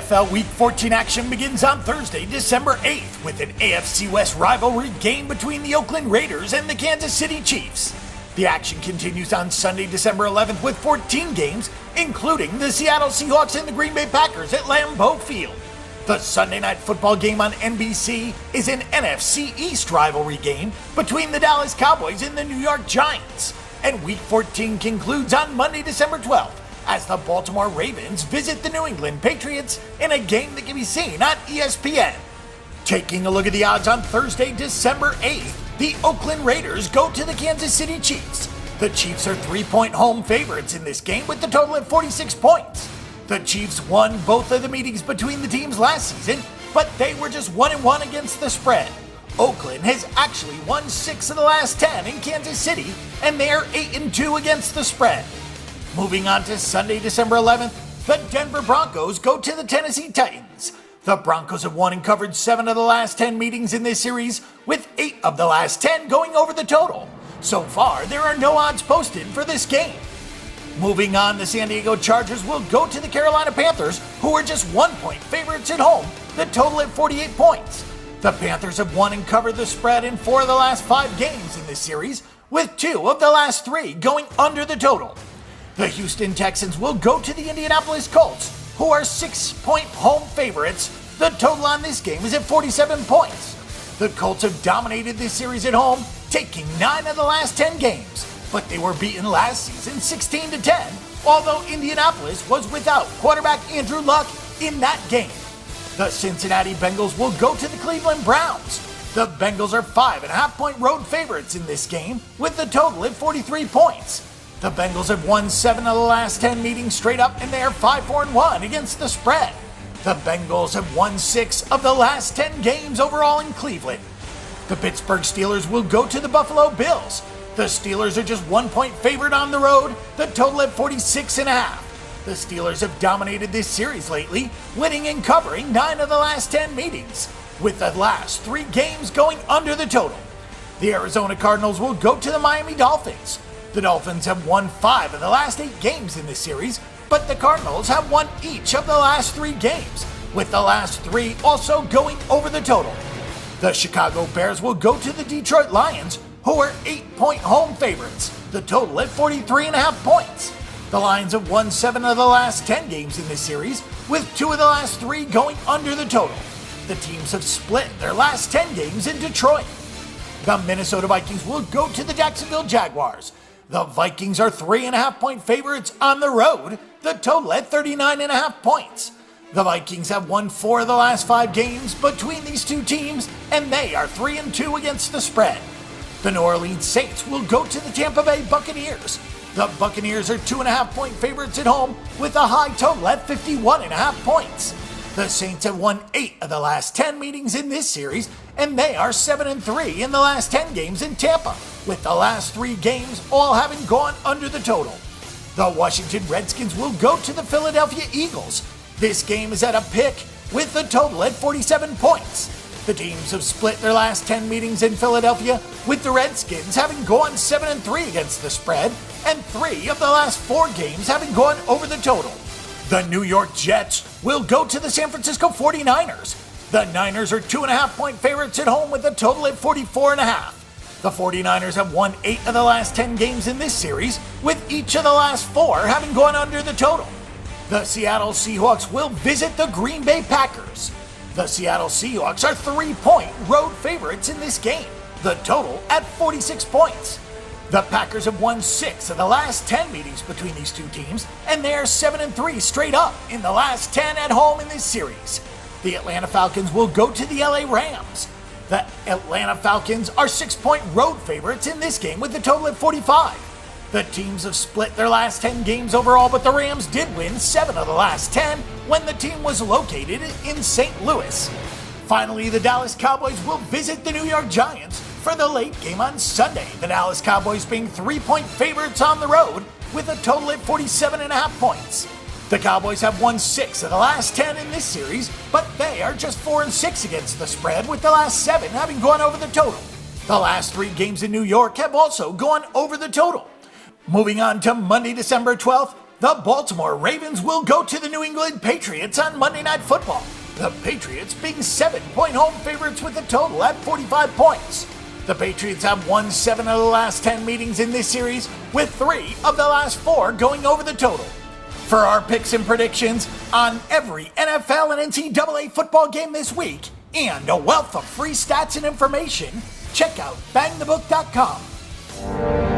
NFL Week 14 action begins on Thursday, December 8th with an AFC West rivalry game between the Oakland Raiders and the Kansas City Chiefs. The action continues on Sunday, December 11th with 14 games, including the Seattle Seahawks and the Green Bay Packers at Lambeau Field. The Sunday night football game on NBC is an NFC East rivalry game between the Dallas Cowboys and the New York Giants. And Week 14 concludes on Monday, December 12th, as the Baltimore Ravens visit the New England Patriots in a game that can be seen on ESPN. Taking a look at the odds on Thursday, December 8th, the Oakland Raiders go to the Kansas City Chiefs. The Chiefs are 3-point home favorites in this game with the total at 46 points. The Chiefs won both of the meetings between the teams last season, but they were just 1-1 against the spread. Oakland has actually won 6 of the last 10 in Kansas City, and they are 8-2 against the spread. Moving on to Sunday, December 11th, the Denver Broncos go to the Tennessee Titans. The Broncos have won and covered 7 of the last 10 meetings in this series, with 8 of the last 10 going over the total. So far, there are no odds posted for this game. Moving on, the San Diego Chargers will go to the Carolina Panthers, who are just 1-point favorites at home, the total at 48 points. The Panthers have won and covered the spread in 4 of the last 5 games in this series, with 2 of the last 3 going under the total. The Houston Texans will go to the Indianapolis Colts, who are 6-point home favorites. The total on this game is at 47 points. The Colts have dominated this series at home, taking 9 of the last 10 games, but they were beaten last season 16-10, although Indianapolis was without quarterback Andrew Luck in that game. The Cincinnati Bengals will go to the Cleveland Browns. The Bengals are 5.5-point road favorites in this game, with the total at 43 points. The Bengals have won 7 of the last 10 meetings straight up, and they are 5-4-1 against the spread. The Bengals have won 6 of the last 10 games overall in Cleveland. The Pittsburgh Steelers will go to the Buffalo Bills. The Steelers are just 1-point favorite on the road, the total at 46.5. The Steelers have dominated this series lately, winning and covering 9 of the last 10 meetings, with the last 3 games going under the total. The Arizona Cardinals will go to the Miami Dolphins. The Dolphins have won 5 of the last 8 games in this series, but the Cardinals have won each of the last 3 games, with the last 3 also going over the total. The Chicago Bears will go to the Detroit Lions, who are 8-point home favorites, the total at 43.5 points. The Lions have won 7 of the last 10 games in this series, with 2 of the last 3 going under the total. The teams have split their last 10 games in Detroit. The Minnesota Vikings will go to the Jacksonville Jaguars. The Vikings are 3.5-point favorites on the road, the total at 39.5 points. The Vikings have won 4 of the last 5 games between these two teams, and they are 3-2 against the spread. The New Orleans Saints will go to the Tampa Bay Buccaneers. The Buccaneers are 2.5-point favorites at home, with a high total at 51.5 points. The Saints have won 8 of the last 10 meetings in this series, and they are 7-3 in the last 10 games in Tampa, with the last 3 games all having gone under the total. The Washington Redskins will go to the Philadelphia Eagles. This game is at a pick, with the total at 47 points. The teams have split their last 10 meetings in Philadelphia, with the Redskins having gone 7-3 against the spread, and 3 of the last 4 games having gone over the total. The New York Jets will go to the San Francisco 49ers. The Niners are 2.5-point favorites at home with a total at 44.5. The 49ers have won 8 of the last 10 games in this series, with each of the last 4 having gone under the total. The Seattle Seahawks will visit the Green Bay Packers. The Seattle Seahawks are 3-point road favorites in this game, the total at 46 points. The Packers have won 6 of the last 10 meetings between these two teams, and they are 7-3 straight up in the last 10 at home in this series. The Atlanta Falcons will go to the LA Rams. The Atlanta Falcons are 6-point road favorites in this game with a total at 45. The teams have split their last 10 games overall, but the Rams did win 7 of the last 10 when the team was located in St. Louis. Finally, the Dallas Cowboys will visit the New York Giants for the late game on Sunday. The Dallas Cowboys being 3-point favorites on the road with a total at 47.5 points. The Cowboys have won 6 of the last 10 in this series, but they are just 4-6 against the spread, with the last 7 having gone over the total. The last 3 games in New York have also gone over the total. Moving on to Monday, December 12th, The Baltimore Ravens will go to the New England Patriots on Monday Night Football. The Patriots being 7-point home favorites with a total at 45 points. The Patriots have won 7 of the last 10 meetings in this series, with 3 of the last 4 going over the total. For our picks and predictions on every NFL and NCAA football game this week, and a wealth of free stats and information, check out bangthebook.com.